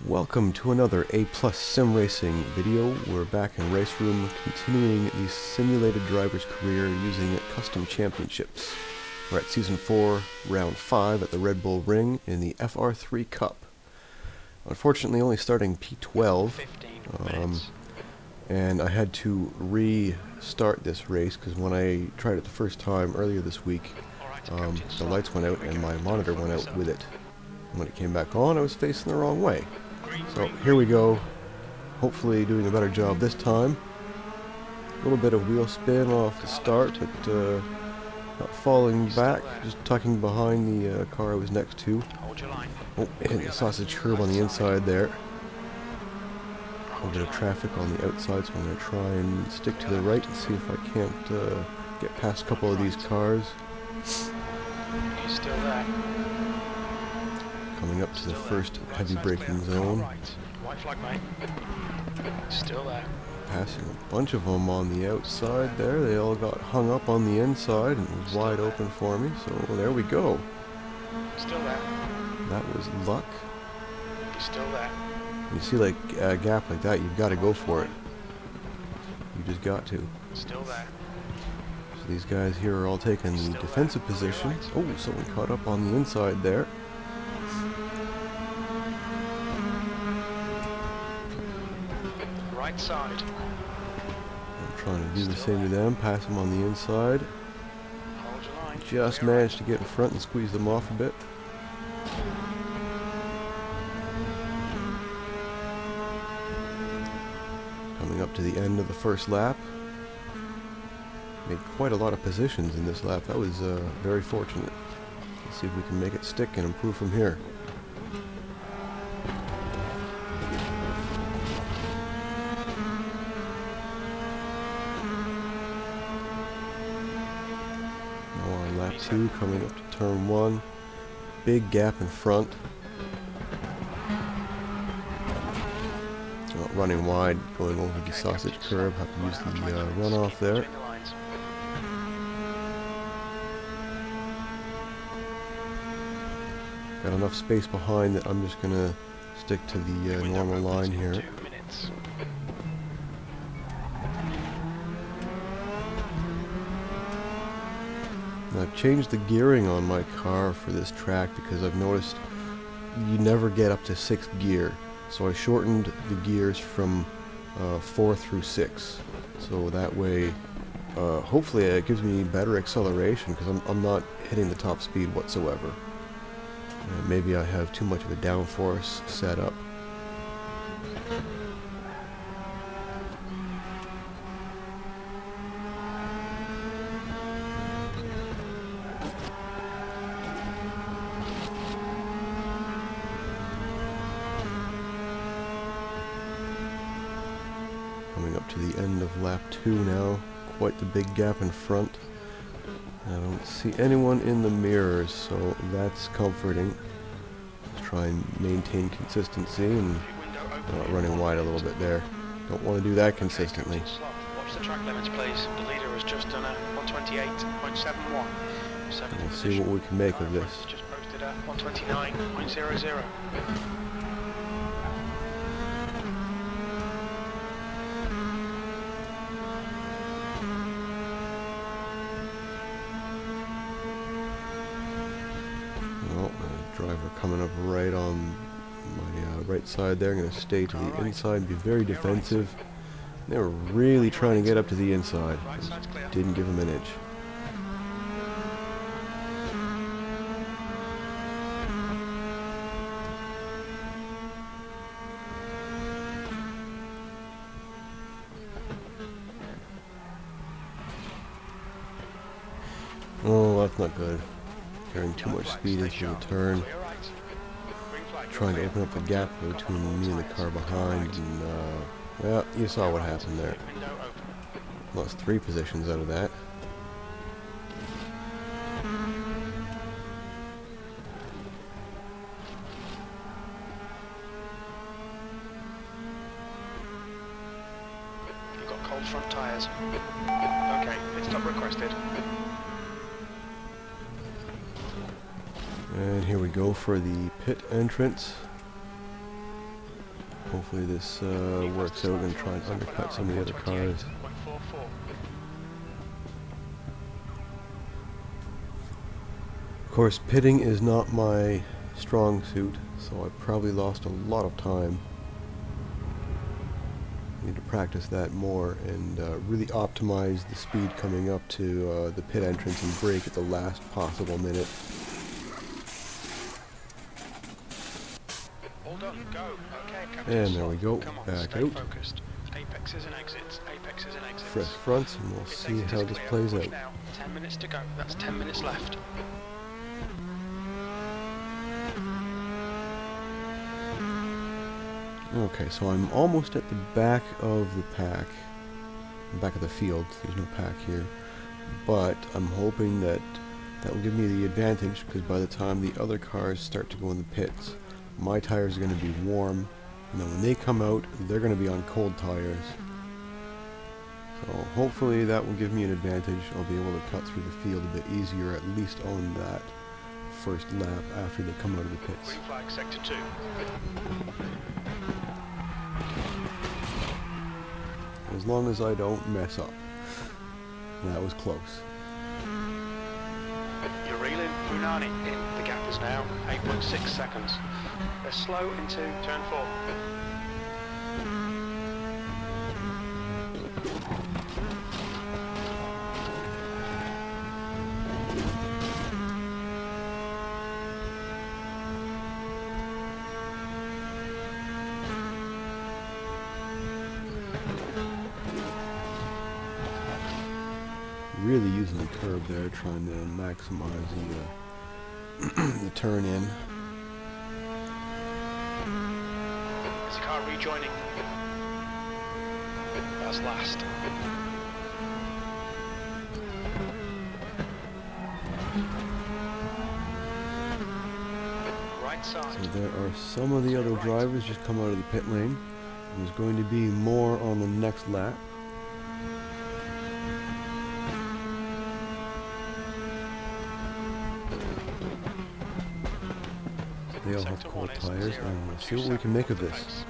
Welcome to another A+ sim racing video. We're back in RaceRoom, continuing the simulated driver's career using custom championships. We're at Season 4, Round 5 at the Red Bull Ring in the FR3 Cup. Unfortunately only starting P12, and I had to restart this race because when I tried it the first time earlier this week, the lights went out and my monitor went out with it. When it came back on, I was facing the wrong way. So here we go, hopefully doing a better job this time. A little bit of wheel spin off the start, but not falling back, just tucking behind the car I was next to. Oh, hitting the sausage curb on the inside there. A little bit of traffic on the outside, so I'm going to try and stick to the right and see if I can't get past a couple of these cars. He's still there. Coming up to the first heavy braking zone. White flag, mate. Still there. Passing a bunch of them on the outside there. They all got hung up on the inside and it was wide open for me. So there we go. Still there. That was luck. He's still there. You see, like a gap like that, you've got to go for it. You just got to. Still there. So these guys here are all taking the defensive position. Oh, someone caught up on the inside there. Right side. I'm trying to do the same to them, pass them on the inside. Hold your line. Just managed to get in front and squeeze them off a bit. Coming up to the end of the first lap. Made quite a lot of positions in this lap. That was very fortunate. Let's see if we can make it stick and improve from here. Lap 2, coming up to turn 1. Big gap in front. Running wide, going over the sausage curb. Have to use the runoff there. Got enough space behind that I'm just going to stick to the normal line here. I've changed the gearing on my car for this track because I've noticed you never get up to 6th gear. So I shortened the gears from 4 through 6. So that way, hopefully it gives me better acceleration because I'm not hitting the top speed whatsoever. Maybe I have too much of a downforce set up. Coming up to the end of lap 2 now, quite the big gap in front. I don't see anyone in the mirrors, so that's comforting. Let's try and maintain consistency and running wide a little bit there. Don't want to do that consistently. Watch the track limits, please. The leader has just done a 128.71. We'll see what we can make of this. Just posted a 129.00. Driver coming up right on my right side there. I'm going to stay to the inside, be very defensive. They were really trying to get up to the inside. Didn't give them an inch. Oh, that's not good. Carrying too much speed into the turn. Trying to open up the gap between me and the car behind, and well, you saw what happened there. Lost 3 positions out of that. You've got cold front tyres. Okay, Pitstop requested. And here we go for the pit entrance. Hopefully this works out and try and undercut some of the other cars. Of course, pitting is not my strong suit, so I probably lost a lot of time. Need to practice that more and really optimize the speed coming up to the pit entrance and brake at the last possible minute. All done, go. Okay, And there we go, back out. Focused. Apexes and exits, apexes and exits. Fresh fronts, and we'll see how this plays out. Now. 10 minutes to go, that's 10 minutes left. Okay, so I'm almost at the back of the pack, back of the field. There's no pack here, but I'm hoping that that will give me the advantage, because by the time the other cars start to go in the pits, my tires are going to be warm, and then when they come out, they're going to be on cold tires. So hopefully that will give me an advantage. I'll be able to cut through the field a bit easier, at least on that first lap after they come out of the pits. Green flag, sector 2. As long as I don't mess up. That was close. You're reeling, Brunani in. The gap is now 8.6 seconds. They're slow into turn 4. Really using the curb there, trying to maximize the the turn in. Is the car rejoining? That's last. Right side. So there are some of the other drivers just come out of the pit lane. There's going to be more on the next lap. They all have cold tires, and we'll see what we can make of this.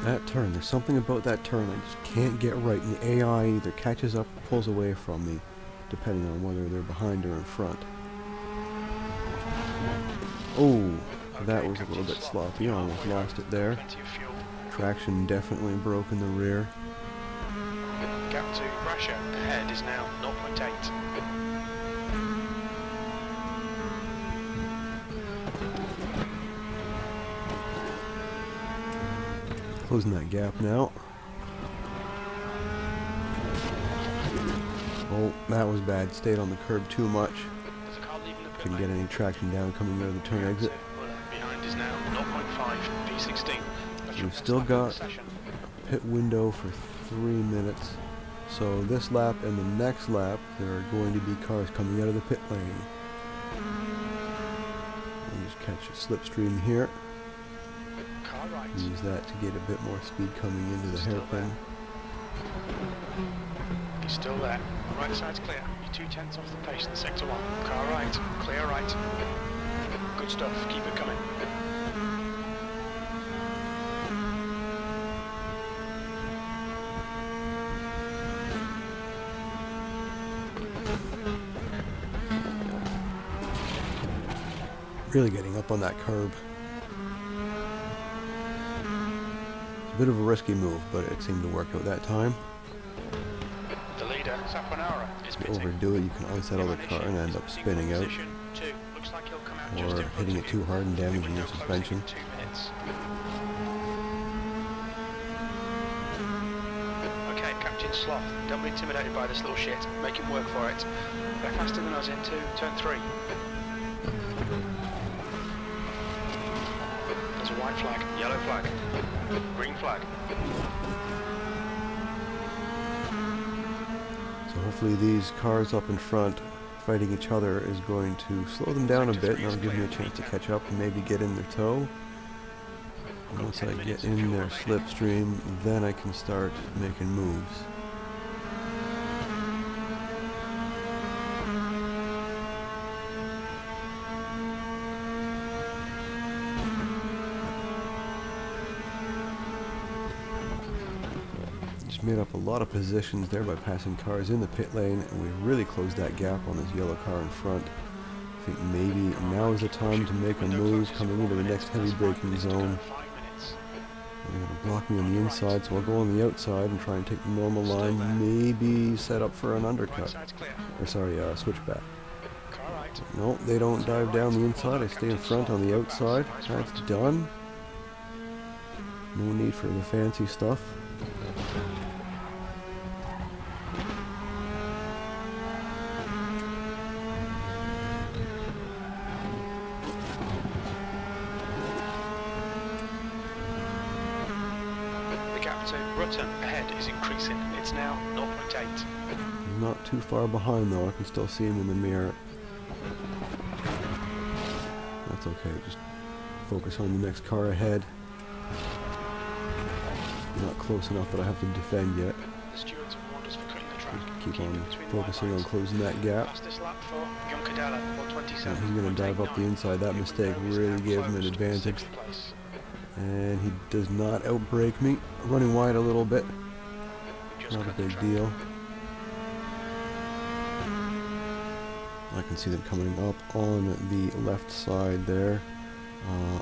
That turn, there's something about that turn I just can't get right, and the AI either catches up or pulls away from me, depending on whether they're behind or in front. Oh, that was a little bit sloppy. I almost lost it there. Traction definitely broke in the rear. Gap to pressure ahead is now 0.8. Closing that gap now. Oh, that was bad. Stayed on the curb too much. Couldn't get any traction down coming out of the turn exit. Behind is now 0.5 P16. We've still got a pit window for 3 minutes. So this lap and the next lap, there are going to be cars coming out of the pit lane. I'll just catch a slipstream here. Use that to get a bit more speed coming into the hairpin. He's still there. Right side's clear. You're 2/10 off the pace in sector 1. Car right. Clear right. Good stuff. Keep it coming. Really getting up on that curb. Bit of a risky move, but it seemed to work out that time. The leader, Saponara, is if you overdo it, you can unsettle the car and end up spinning out, or hitting it too hard and damaging your suspension. Okay, Captain Sloth, don't be intimidated by this little shit. Make him work for it. They're faster than us into turn 3. There's a white flag, yellow flag. Green flag. So hopefully these cars up in front fighting each other is going to slow them down a bit, and that'll give me a chance to catch up and maybe get in their tow. And once I get in their slipstream, then I can start making moves. Made up a lot of positions there by passing cars in the pit lane, and we really closed that gap on this yellow car in front. I think maybe now is the time to make a move coming into the next heavy braking zone. They're going to block me on the inside, so I'll go on the outside and try and take the normal line, maybe set up for an undercut. Or sorry, switchback. No, they don't dive down the inside, I stay in front on the outside. That's done. No need for the fancy stuff. Ahead is increasing. It's now 0.8. I'm not too far behind though. I can still see him in the mirror. That's okay. Just focus on the next car ahead. Not close enough that I have to defend yet. The stewards have warned us for cutting the track. Keep on focusing on closing that gap. And he's going to dive up the inside. That mistake really gave him an advantage. And he does not outbrake me. Running wide a little bit. Not a big deal. I can see them coming up on the left side there.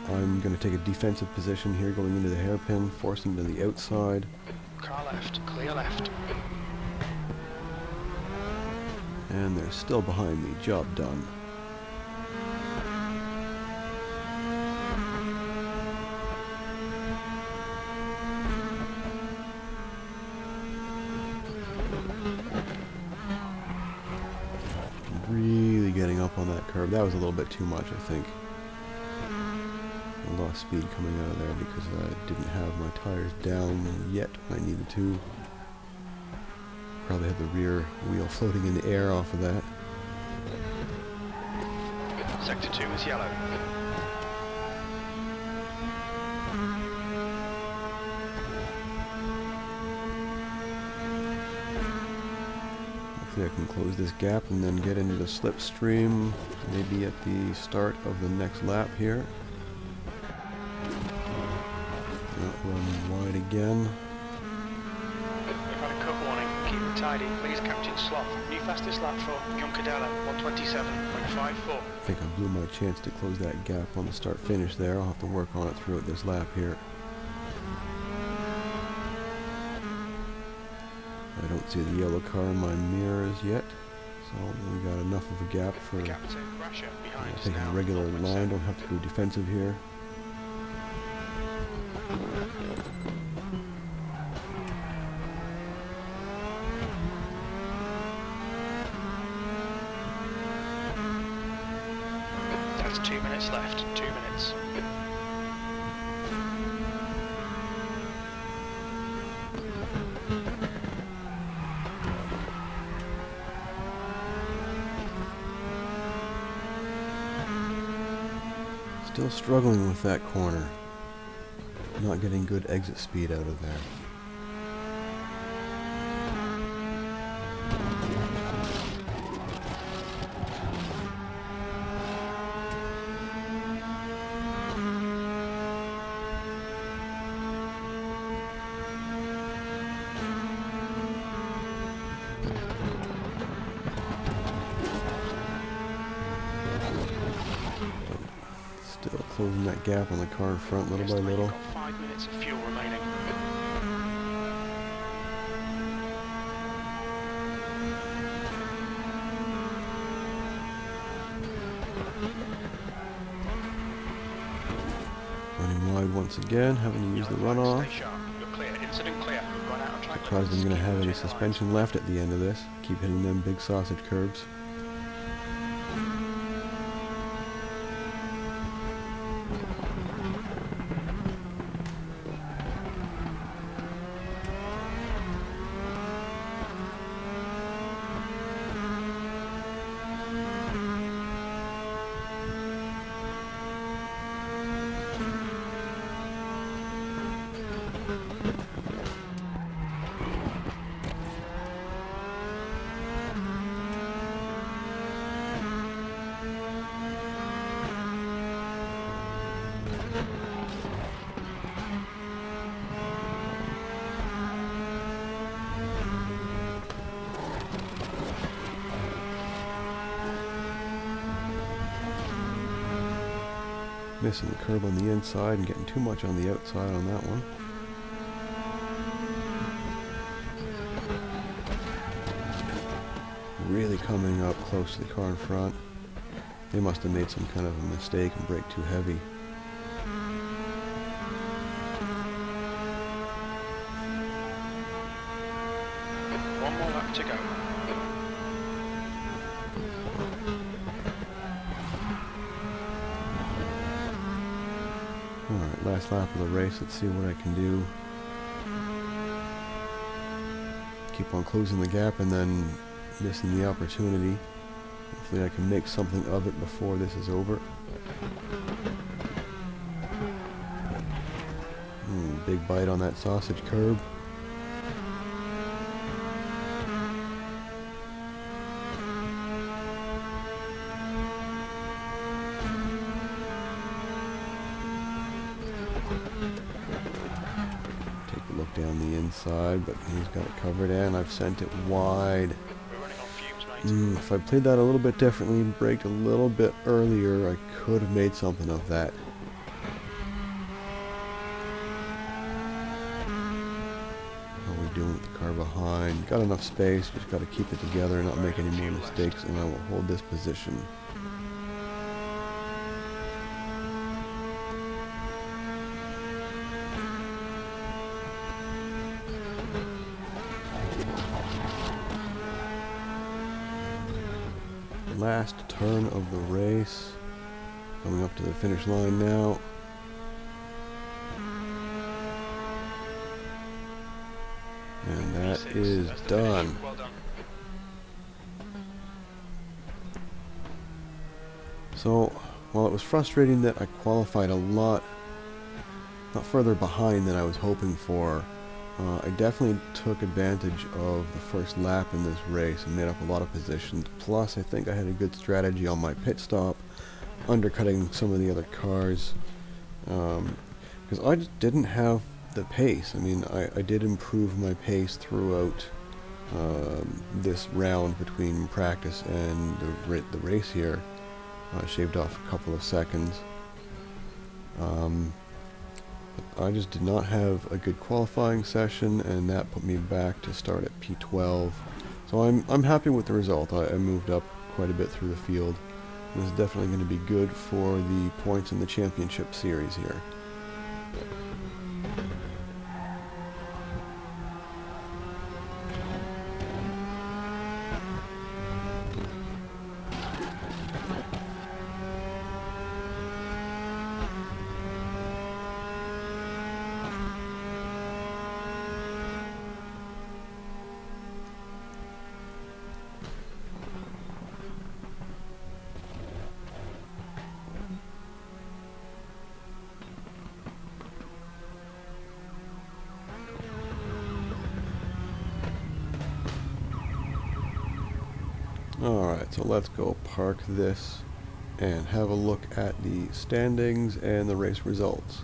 I'm going to take a defensive position here going into the hairpin, forcing to the outside. Car left, clear left. And they're still behind me. Job done. Really getting up on that curve. That was a little bit too much, I think. I lost speed coming out of there because I didn't have my tires down yet when I needed to. Probably had the rear wheel floating in the air off of that. Sector 2 is yellow. I can close this gap and then get into the slipstream, maybe at the start of the next lap here. Not run wide again. We've had a cut warning. Keep it tidy. Please, Captain Sloth. New fastest lap for Juncadella, 127.54. I think I blew my chance to close that gap on the start-finish there. I'll have to work on it throughout this lap here. I don't see the yellow car in my mirrors yet, so we got enough of a gap for taking a regular line. Don't have to go defensive here. That's 2 minutes left. 2 minutes. Still struggling with that corner. Not getting good exit speed out of there. Still closing that gap on the car in front little by little. 5 minutes of fuel remaining. Running wide once again, having to use the runoff. Surprised I'm going to have any suspension left at the end of this. Keep hitting them big sausage curbs. Missing the curb on the inside and getting too much on the outside on that one. Really coming up close to the car in front. They must have made some kind of a mistake and brake too heavy. One more lap to go. Alright, last lap of the race. Let's see what I can do. Keep on closing the gap and then missing the opportunity. Hopefully I can make something of it before this is over. Big bite on that sausage curb. Take a look down the inside, but he's got it covered and I've sent it wide. We're running on fumes, mate. If I played that a little bit differently and braked a little bit earlier, I could have made something of that. How are we doing with the car behind? Got enough space, just got to keep it together and not make any more mistakes, and I will hold this position. Last turn of the race. Coming up to the finish line now. And that is done. Well done. So, while it was frustrating that I qualified a lot further behind than I was hoping for, I definitely took advantage of the first lap in this race and made up a lot of positions. Plus, I think I had a good strategy on my pit stop, undercutting some of the other cars, because I just didn't have the pace. I mean, I did improve my pace throughout this round between practice and the race here. I shaved off a couple of seconds. I just did not have a good qualifying session, and that put me back to start at P12. So I'm happy with the result. I moved up quite a bit through the field. This is definitely going to be good for the points in the championship series here. Alright, so let's go park this and have a look at the standings and the race results.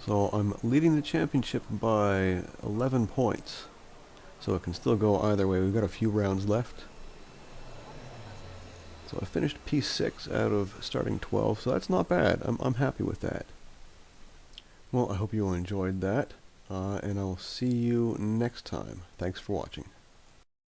So I'm leading the championship by 11 points. So it can still go either way. We've got a few rounds left. So I finished P6 out of starting 12, so that's not bad. I'm happy with that. Well, I hope you enjoyed that, and I will see you next time. Thanks for watching.